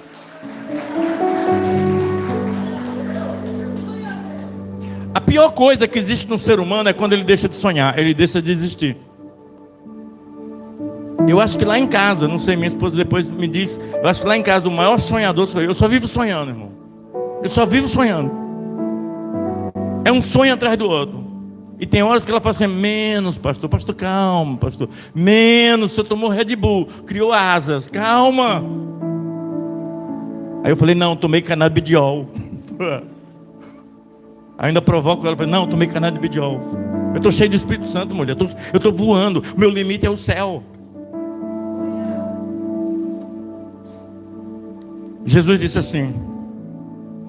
Speaker 8: A pior coisa que existe no ser humano é quando ele deixa de sonhar, ele deixa de existir. Eu acho que lá em casa, não sei, minha esposa depois me diz, eu acho que lá em casa o maior sonhador sou eu. Eu só vivo sonhando, irmão. Eu só vivo sonhando. É um sonho atrás do outro. E tem horas que ela fala assim: menos, pastor, calma, pastor, menos, o senhor tomou Red Bull, criou asas, calma. Aí eu falei: não, tomei canabidiol. Ainda provoco ela, falei: não, tomei canabidiol. Eu estou cheio de Espírito Santo, mulher, eu estou voando, o meu limite é o céu. Jesus disse assim: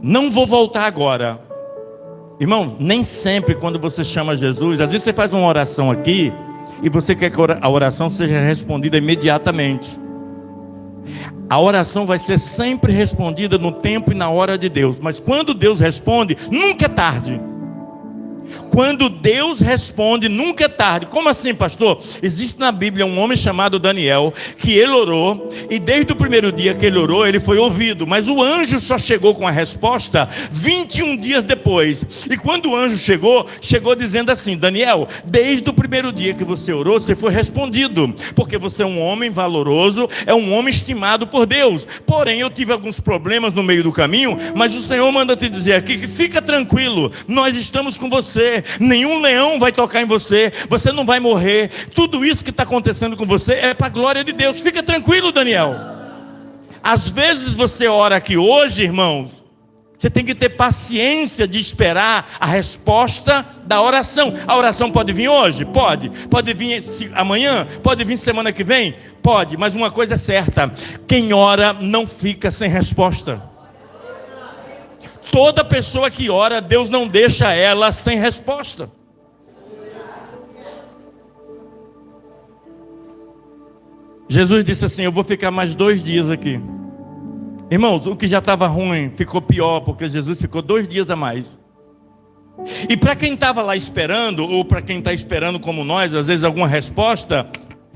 Speaker 8: não vou voltar agora. Irmão, nem sempre quando você chama Jesus, às vezes você faz uma oração aqui e você quer que a oração seja respondida imediatamente. A oração vai ser sempre respondida no tempo e na hora de Deus. Mas quando Deus responde, nunca é tarde. Quando Deus responde, nunca é tarde. Como assim, pastor? Existe na Bíblia um homem chamado Daniel, que ele orou, e desde o primeiro dia que ele orou, ele foi ouvido. Mas o anjo só chegou com a resposta 21 dias depois. E quando o anjo chegou dizendo assim: Daniel, desde o primeiro dia que você orou, você foi respondido, porque você é um homem valoroso, é um homem estimado por Deus. Porém, eu tive alguns problemas no meio do caminho, mas o Senhor manda te dizer aqui que fica tranquilo, nós estamos com você. Nenhum leão vai tocar em você, você não vai morrer. Tudo isso que está acontecendo com você é para a glória de Deus. Fica tranquilo, Daniel. Às vezes você ora aqui hoje, irmãos, você tem que ter paciência de esperar a resposta da oração. A oração pode vir hoje? Pode. Pode vir amanhã? Pode vir semana que vem? Pode. Mas uma coisa é certa: quem ora não fica sem resposta. Toda pessoa que ora, Deus não deixa ela sem resposta. Jesus disse assim: eu vou ficar mais 2 dias aqui. Irmãos, o que já estava ruim ficou pior, porque Jesus ficou 2 dias a mais. E para quem estava lá esperando, ou para quem está esperando como nós, às vezes alguma resposta,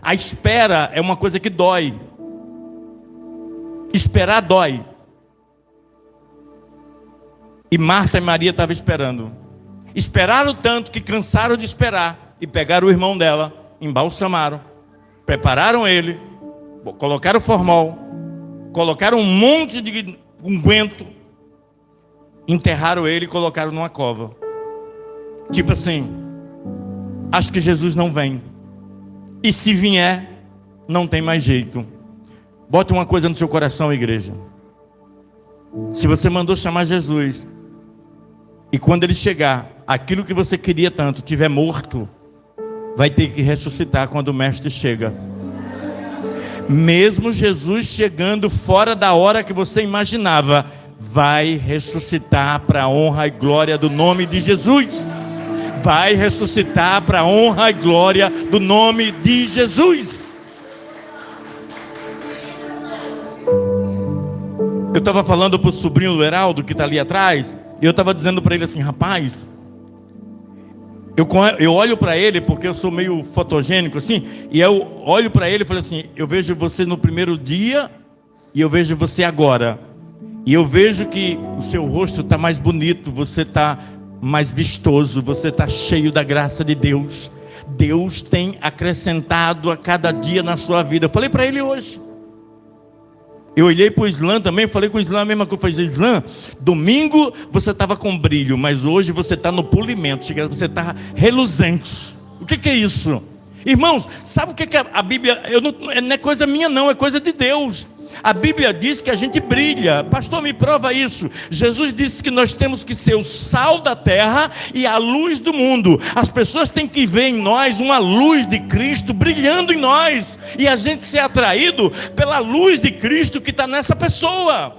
Speaker 8: a espera é uma coisa que dói. Esperar dói. E Marta e Maria estavam esperando. Esperaram tanto que cansaram de esperar. E pegaram o irmão dela, embalsamaram, prepararam ele, colocaram formol, colocaram um monte de unguento, enterraram ele e colocaram numa cova. Tipo assim, acho que Jesus não vem. E se vier, não tem mais jeito. Bota uma coisa no seu coração, igreja. Se você mandou chamar Jesus, e quando ele chegar, aquilo que você queria tanto tiver morto, vai ter que ressuscitar quando o mestre chega. Mesmo Jesus chegando fora da hora que você imaginava, vai ressuscitar para a honra e glória do nome de Jesus. Vai ressuscitar para a honra e glória do nome de Jesus. Eu estava falando para o sobrinho do Heraldo, que está ali atrás, e eu estava dizendo para ele assim: rapaz, eu olho para ele, porque eu sou meio fotogênico assim, e eu olho para ele e falo assim: eu vejo você no primeiro dia, e eu vejo você agora. E eu vejo que o seu rosto está mais bonito, você está mais vistoso, você está cheio da graça de Deus. Deus tem acrescentado a cada dia na sua vida. Eu falei para ele hoje. Eu olhei para o Islã também, falei com o Islã a mesma coisa. Eu falei: Islã, domingo você estava com brilho, mas hoje você está no polimento, você está reluzente. O que é isso? Irmãos, sabe o que é a Bíblia? Não é coisa minha não, é coisa de Deus. A Bíblia diz que a gente brilha. Pastor, me prova isso. Jesus disse que nós temos que ser o sal da terra e a luz do mundo. As pessoas têm que ver em nós uma luz de Cristo brilhando em nós, e a gente ser atraído pela luz de Cristo que está nessa pessoa.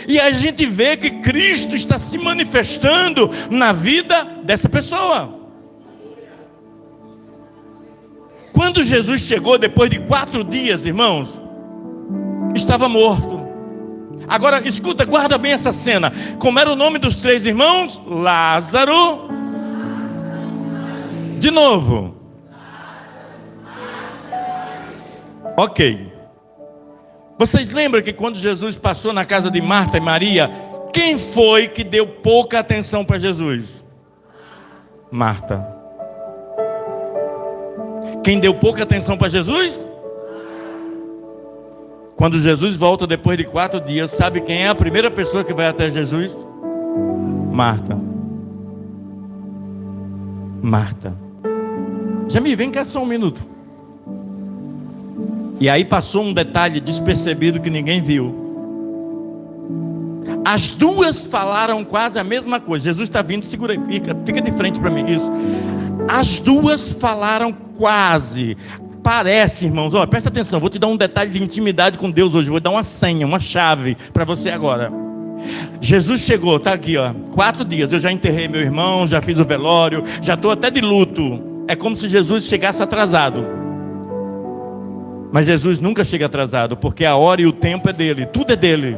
Speaker 8: E a gente vê que Cristo está se manifestando na vida dessa pessoa. Quando Jesus chegou depois de 4 dias, irmãos, estava morto. Agora escuta, guarda bem essa cena. Como era o nome dos 3 irmãos? Lázaro. De novo. Ok. Vocês lembram que quando Jesus passou na casa de Marta e Maria, quem foi que deu pouca atenção para Jesus? Marta. Quem deu pouca atenção para Jesus? Quando Jesus volta depois de 4 dias, sabe quem é a primeira pessoa que vai até Jesus? Marta. Marta. Jamie, vem cá só um minuto. E aí passou um detalhe despercebido que ninguém viu. As 2 falaram quase a mesma coisa. Jesus está vindo, segura aí, fica de frente para mim. Isso. As 2 falaram quase. Parece, irmãos, presta atenção, vou te dar um detalhe de intimidade com Deus hoje. Vou dar uma senha, uma chave para você agora. Jesus chegou, está aqui, 4 dias. Eu já enterrei meu irmão, já fiz o velório, já estou até de luto. É como se Jesus chegasse atrasado. Mas Jesus nunca chega atrasado, porque a hora e o tempo é dele, tudo é dele.